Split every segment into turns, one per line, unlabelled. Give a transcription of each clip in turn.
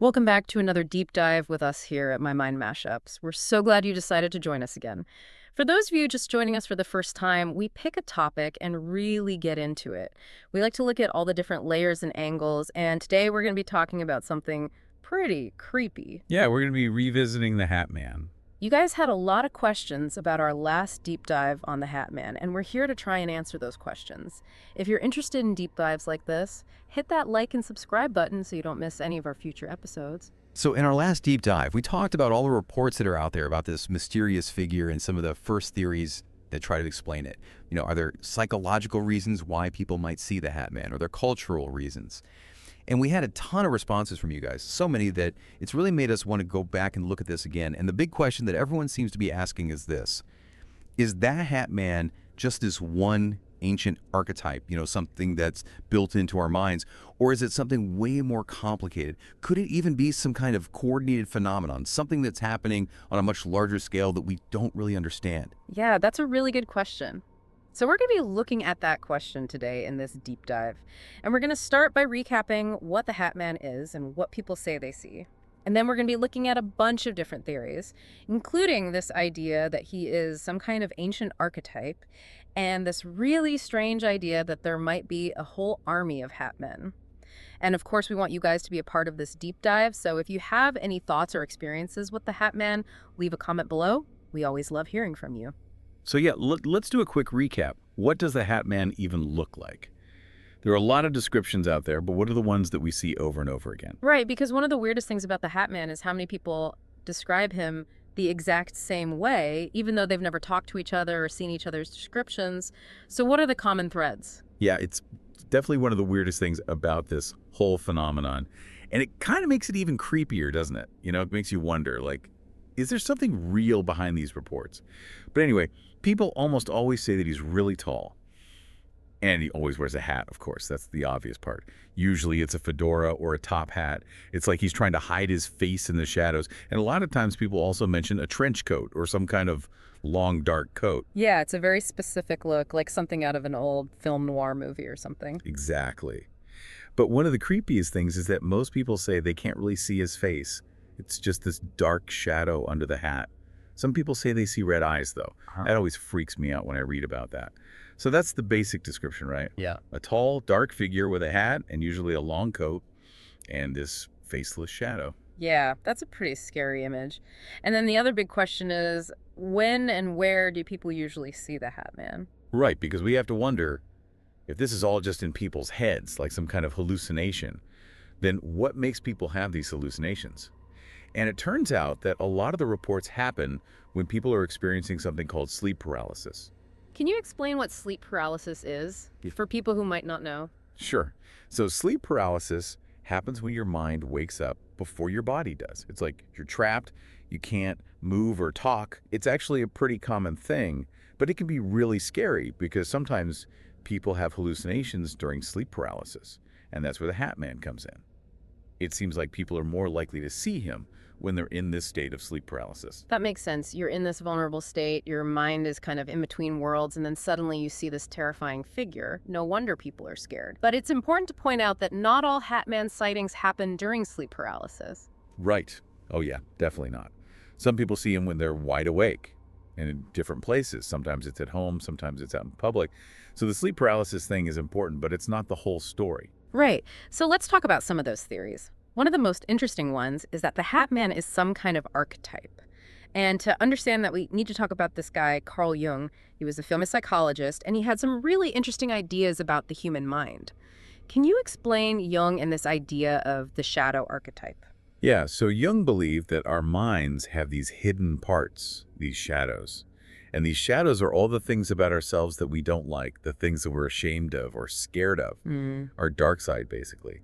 Welcome back to another deep dive with us here at Mi Mind MashUps. We're so glad you decided to join us again. For those of you just joining us for the first time, we pick a topic and really get into it. We like to look at all the different layers and angles, and today we're going to be talking about something pretty creepy.
Yeah, we're going to be revisiting the HatMan.
You guys had a lot of questions about our last deep dive on the HatMan, and we're here to try and answer those questions. If you're interested in deep dives like this, hit that like and subscribe button so you don't miss any of our future episodes.
So in our last deep dive, we talked about all the reports that are out there about this mysterious figure and some of the first theories that try to explain it. Are there psychological reasons why people might see the HatMan? Are there cultural reasons? And we had a ton of responses from you guys, so many that it's really made us want to go back and look at this again. And the big question that everyone seems to be asking is this: is that HatMan just this one ancient archetype, something that's built into our minds, or is it something way more complicated? Could it even be some kind of coordinated phenomenon, something that's happening on a much larger scale that we don't really understand?
Yeah, that's a really good question. So we're going to be looking at that question today in this deep dive. And we're going to start by recapping what the HatMan is and what people say they see. And then we're going to be looking at a bunch of different theories, including this idea that he is some kind of ancient archetype, and this really strange idea that there might be a whole army of HatMen. And of course, we want you guys to be a part of this deep dive. So if you have any thoughts or experiences with the HatMan, leave a comment below. We always love hearing from you.
So yeah, let's do a quick recap. What does the HatMan even look like? There are a lot of descriptions out there, but what are the ones that we see over and over again?
Right, because one of the weirdest things about the HatMan is how many people describe him the exact same way, even though they've never talked to each other or seen each other's descriptions. So what are the common threads?
Yeah, it's definitely one of the weirdest things about this whole phenomenon. And it kind of makes it even creepier, doesn't it? It makes you wonder, is there something real behind these reports? But anyway, people almost always say that he's really tall. And he always wears a hat, of course. That's the obvious part. Usually it's a fedora or a top hat. It's like he's trying to hide his face in the shadows. And a lot of times people also mention a trench coat or some kind of long, dark coat.
Yeah, it's a very specific look, like something out of an old film noir movie or something.
Exactly. But one of the creepiest things is that most people say they can't really see his face. It's just this dark shadow under the hat. Some people say they see red eyes, though. That always freaks me out when I read about that. So that's the basic description, right?
Yeah.
A tall, dark figure with a hat and usually a long coat and this faceless shadow.
Yeah, that's a pretty scary image. And then the other big question is, when and where do people usually see the HatMan?
Right, because we have to wonder if this is all just in people's heads, like some kind of hallucination, then what makes people have these hallucinations? And it turns out that a lot of the reports happen when people are experiencing something called sleep paralysis.
Can you explain what sleep paralysis is for people who might not know?
Sure. So sleep paralysis happens when your mind wakes up before your body does. It's like you're trapped, you can't move or talk. It's actually a pretty common thing, but it can be really scary because sometimes people have hallucinations during sleep paralysis, and that's where the HatMan comes in. It seems like people are more likely to see him when they're in this state of sleep paralysis.
That makes sense. You're in this vulnerable state, your mind is kind of in between worlds, and then suddenly you see this terrifying figure. No wonder people are scared. But it's important to point out that not all HatMan sightings happen during sleep paralysis.
Right. Oh yeah, definitely not. Some people see him when they're wide awake and in different places. Sometimes it's at home, sometimes it's out in public. So the sleep paralysis thing is important, but it's not the whole story.
Right. So let's talk about some of those theories. One of the most interesting ones is that the HatMan is some kind of archetype. And to understand that, we need to talk about this guy, Carl Jung. He was a famous psychologist, and he had some really interesting ideas about the human mind. Can you explain Jung and this idea of the shadow archetype?
Yeah, so Jung believed that our minds have these hidden parts, these shadows. And these shadows are all the things about ourselves that we don't like, the things that we're ashamed of or scared of, our dark side, basically.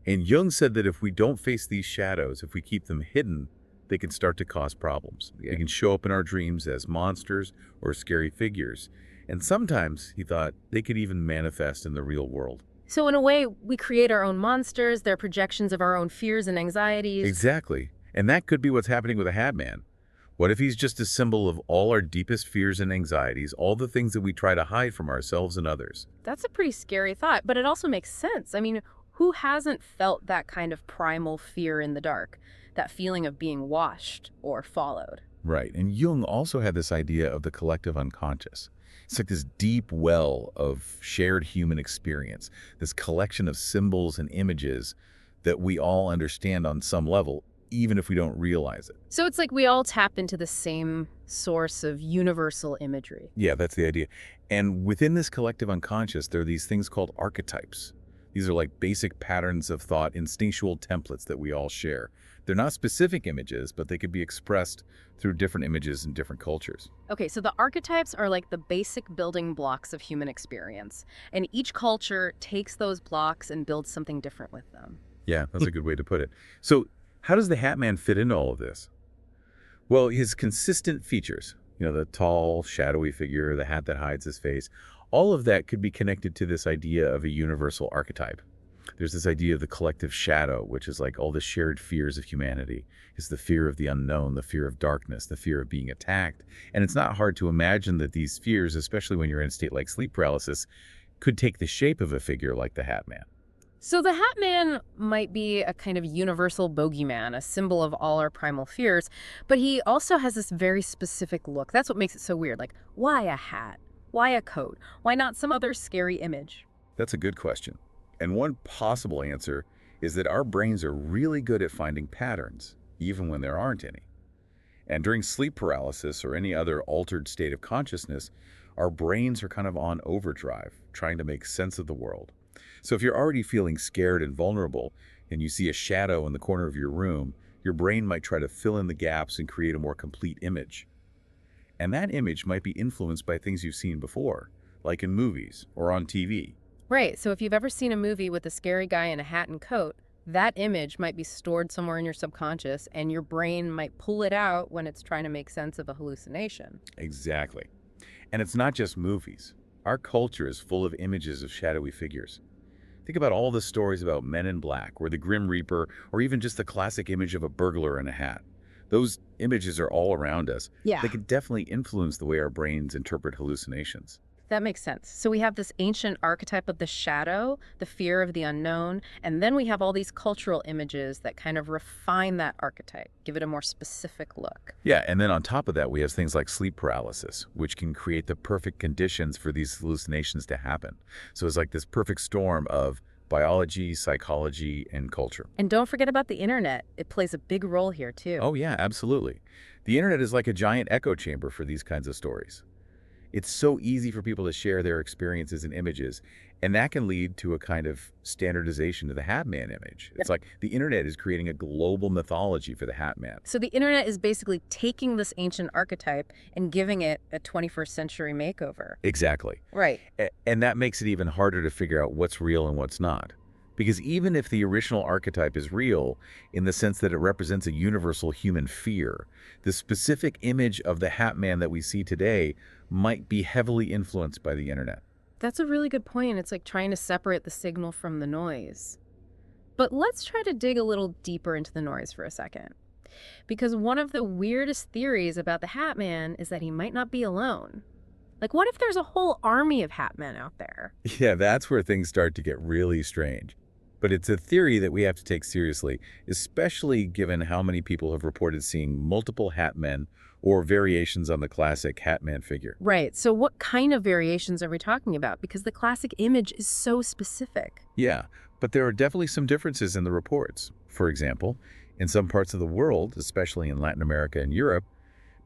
And Jung said that if we don't face these shadows, if we keep them hidden, they can start to cause problems. They can show up in our dreams as monsters or scary figures. And sometimes, he thought, they could even manifest in the real world.
So in a way, we create our own monsters, they're projections of our own fears and anxieties.
Exactly. And that could be what's happening with a HatMan. What if he's just a symbol of all our deepest fears and anxieties, all the things that we try to hide from ourselves and others?
That's a pretty scary thought, but it also makes sense. I mean, who hasn't felt that kind of primal fear in the dark, that feeling of being watched or followed?
Right. And Jung also had this idea of the collective unconscious. It's like this deep well of shared human experience, this collection of symbols and images that we all understand on some level, even if we don't realize it.
So it's like we all tap into the same source of universal imagery.
Yeah, that's the idea. And within this collective unconscious, there are these things called archetypes. These are like basic patterns of thought, instinctual templates that we all share. They're not specific images, but they could be expressed through different images in different cultures.
Okay, so the archetypes are like the basic building blocks of human experience, and each culture takes those blocks and builds something different with them.
Yeah, that's a good way to put it. So how does the HatMan fit into all of this? Well, his consistent features, the tall, shadowy figure, the hat that hides his face, all of that could be connected to this idea of a universal archetype. There's this idea of the collective shadow, which is like all the shared fears of humanity. It's the fear of the unknown, the fear of darkness, the fear of being attacked. And it's not hard to imagine that these fears, especially when you're in a state like sleep paralysis, could take the shape of a figure like the HatMan.
So the Hat-Man might be a kind of universal bogeyman, a symbol of all our primal fears, but he also has this very specific look. That's what makes it so weird. Like, why a hat? Why a coat? Why not some other scary image?
That's a good question. And one possible answer is that our brains are really good at finding patterns, even when there aren't any. And during sleep paralysis or any other altered state of consciousness, our brains are kind of on overdrive, trying to make sense of the world. So if you're already feeling scared and vulnerable, and you see a shadow in the corner of your room, your brain might try to fill in the gaps and create a more complete image. And that image might be influenced by things you've seen before, like in movies or on TV.
Right, so if you've ever seen a movie with a scary guy in a hat and coat, that image might be stored somewhere in your subconscious, and your brain might pull it out when it's trying to make sense of a hallucination.
Exactly. And it's not just movies. Our culture is full of images of shadowy figures. Think about all the stories about Men in Black, or the Grim Reaper, or even just the classic image of a burglar in a hat. Those images are all around us.
Yeah.
They can definitely influence the way our brains interpret hallucinations.
That makes sense. So we have this ancient archetype of the shadow, the fear of the unknown, and then we have all these cultural images that kind of refine that archetype, give it a more specific look.
Yeah, and then on top of that, we have things like sleep paralysis, which can create the perfect conditions for these hallucinations to happen. So it's like this perfect storm of biology, psychology, and culture.
And don't forget about the internet. It plays a big role here, too.
Oh yeah, absolutely. The internet is like a giant echo chamber for these kinds of stories. It's so easy for people to share their experiences and images, and that can lead to a kind of standardization of the HatMan image. It's like the internet is creating a global mythology for the HatMan.
So the internet is basically taking this ancient archetype and giving it a 21st century makeover.
Exactly.
Right.
And that makes it even harder to figure out what's real and what's not. Because even if the original archetype is real, in the sense that it represents a universal human fear, the specific image of the HatMan that we see today might be heavily influenced by the internet.
That's a really good point. It's like trying to separate the signal from the noise. But let's try to dig a little deeper into the noise for a second. Because one of the weirdest theories about the HatMan is that he might not be alone. Like, what if there's a whole army of HatMan out there?
Yeah, that's where things start to get really strange. But it's a theory that we have to take seriously, especially given how many people have reported seeing multiple HatMen or variations on the classic HatMan figure.
Right. So what kind of variations are we talking about? Because the classic image is so specific.
Yeah, but there are definitely some differences in the reports. For example, in some parts of the world, especially in Latin America and Europe,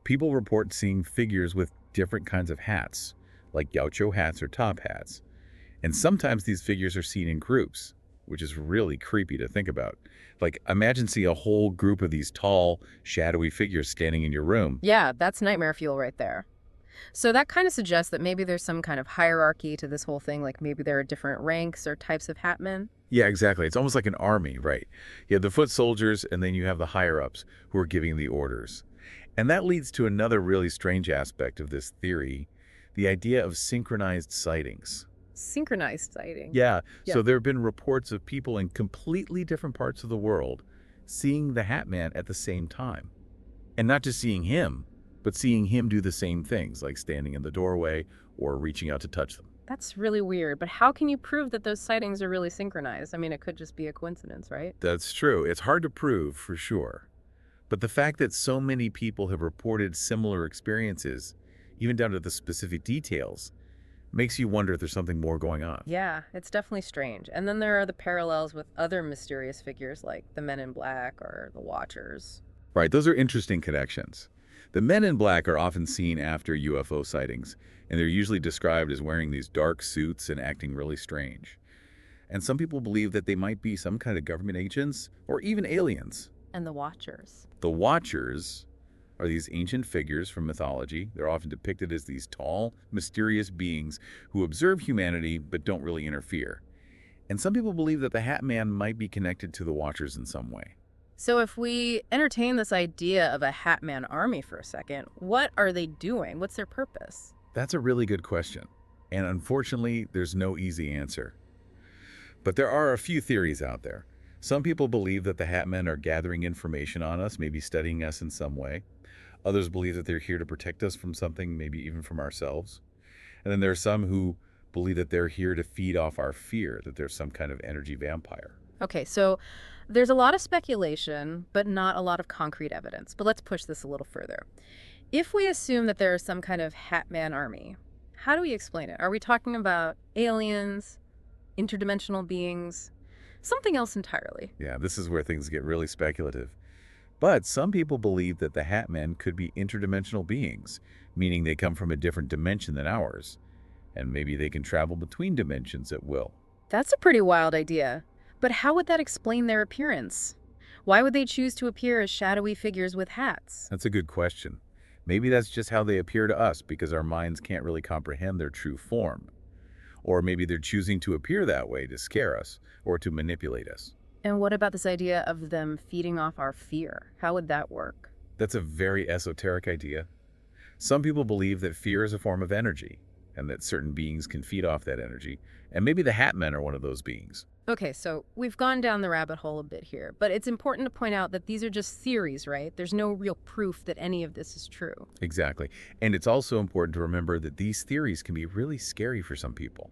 people report seeing figures with different kinds of hats, like gaucho hats or top hats. And sometimes these figures are seen in groups, which is really creepy to think about. Like, imagine seeing a whole group of these tall, shadowy figures standing in your room.
Yeah, that's nightmare fuel right there. So that kind of suggests that maybe there's some kind of hierarchy to this whole thing, like maybe there are different ranks or types of HatMen.
Yeah, exactly. It's almost like an army, right? You have the foot soldiers, and then you have the higher-ups who are giving the orders. And that leads to another really strange aspect of this theory, the idea of synchronized sightings.
Synchronized sighting.
Yeah.
Yeah.
So there have been reports of people in completely different parts of the world seeing the HatMan at the same time. And not just seeing him, but seeing him do the same things, like standing in the doorway or reaching out to touch them.
That's really weird, but how can you prove that those sightings are really synchronized? I mean, it could just be a coincidence, right?
That's true. It's hard to prove for sure. But the fact that so many people have reported similar experiences, even down to the specific details, makes you wonder if there's something more going on.
Yeah, it's definitely strange. And then there are the parallels with other mysterious figures like the Men in Black or the Watchers.
Right, those are interesting connections. The men in black are often seen after UFO sightings, and they're usually described as wearing these dark suits and acting really strange. And some people believe that they might be some kind of government agents or even aliens.
And the Watchers.
The Watchers are these ancient figures from mythology. They're often depicted as these tall, mysterious beings who observe humanity but don't really interfere. And some people believe that the HatMan might be connected to the Watchers in some way.
So if we entertain this idea of a HatMan army for a second, what are they doing? What's their purpose?
That's a really good question. And unfortunately, there's no easy answer. But there are a few theories out there. Some people believe that the HatMen are gathering information on us, maybe studying us in some way. Others believe that they're here to protect us from something, maybe even from ourselves. And then there are some who believe that they're here to feed off our fear, that there's some kind of energy vampire.
Okay, so there's a lot of speculation, but not a lot of concrete evidence. But let's push this a little further. If we assume that there is some kind of HatMan army, how do we explain it? Are we talking about aliens, interdimensional beings, something else entirely?
Yeah, this is where things get really speculative. But some people believe that the HatMen could be interdimensional beings, meaning they come from a different dimension than ours. And maybe they can travel between dimensions at will.
That's a pretty wild idea. But how would that explain their appearance? Why would they choose to appear as shadowy figures with hats?
That's a good question. Maybe that's just how they appear to us because our minds can't really comprehend their true form. Or maybe they're choosing to appear that way to scare us or to manipulate us.
And what about this idea of them feeding off our fear? How would that work?
That's a very esoteric idea. Some people believe that fear is a form of energy and that certain beings can feed off that energy. And maybe the HatMen are one of those beings.
Okay, so we've gone down the rabbit hole a bit here, but it's important to point out that these are just theories, right? There's no real proof that any of this is true.
Exactly. And it's also important to remember that these theories can be really scary for some people.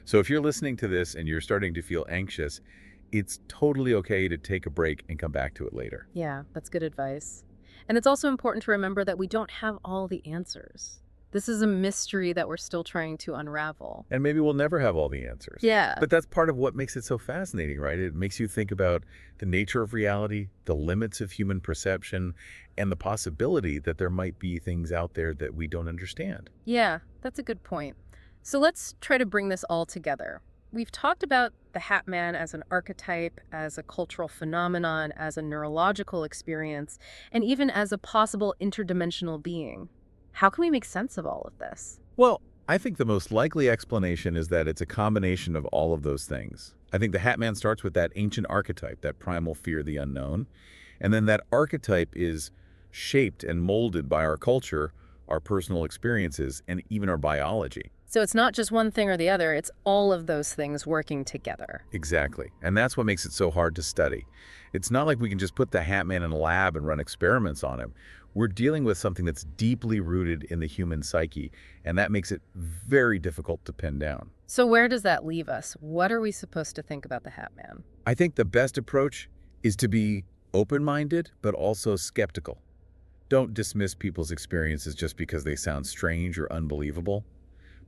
So if you're listening to this and you're starting to feel anxious, it's totally okay to take a break and come back to it later.
Yeah, that's good advice. And it's also important to remember that we don't have all the answers. This is a mystery that we're still trying to unravel.
And maybe we'll never have all the answers.
Yeah.
But that's part of what makes it so fascinating, right? It makes you think about the nature of reality, the limits of human perception, and the possibility that there might be things out there that we don't understand.
Yeah, that's a good point. So let's try to bring this all together. We've talked about the HatMan as an archetype, as a cultural phenomenon, as a neurological experience, and even as a possible interdimensional being. How can we make sense of all of this?
Well, I think the most likely explanation is that it's a combination of all of those things. I think the HatMan starts with that ancient archetype, that primal fear of the unknown. And then that archetype is shaped and molded by our culture, our personal experiences, and even our biology.
So it's not just one thing or the other, it's all of those things working together.
Exactly. And that's what makes it so hard to study. It's not like we can just put the HatMan in a lab and run experiments on him. We're dealing with something that's deeply rooted in the human psyche, and that makes it very difficult to pin down.
So where does that leave us? What are we supposed to think about the HatMan?
I think the best approach is to be open-minded, but also skeptical. Don't dismiss people's experiences just because they sound strange or unbelievable.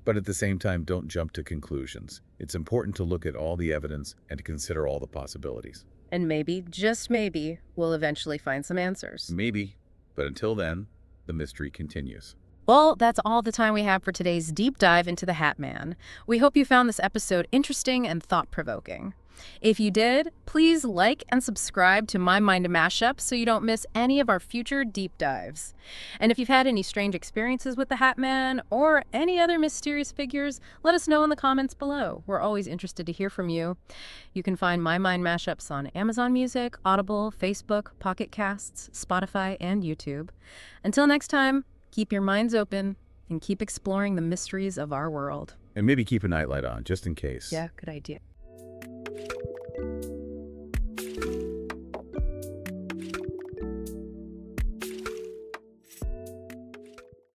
But at the same time, don't jump to conclusions. It's important to look at all the evidence and to consider all the possibilities.
And maybe, just maybe, we'll eventually find some answers.
Maybe, but until then, the mystery continues.
Well, that's all the time we have for today's deep dive into the HatMan. We hope you found this episode interesting and thought-provoking. If you did, please like and subscribe to My Mind MashUps so you don't miss any of our future deep dives. And if you've had any strange experiences with the HatMan or any other mysterious figures, let us know in the comments below. We're always interested to hear from you. You can find My Mind MashUps on Amazon Music, Audible, Facebook, Pocket Casts, Spotify, and YouTube. Until next time, keep your minds open and keep exploring the mysteries of our world.
And maybe keep a nightlight on, just in case.
Yeah, good idea.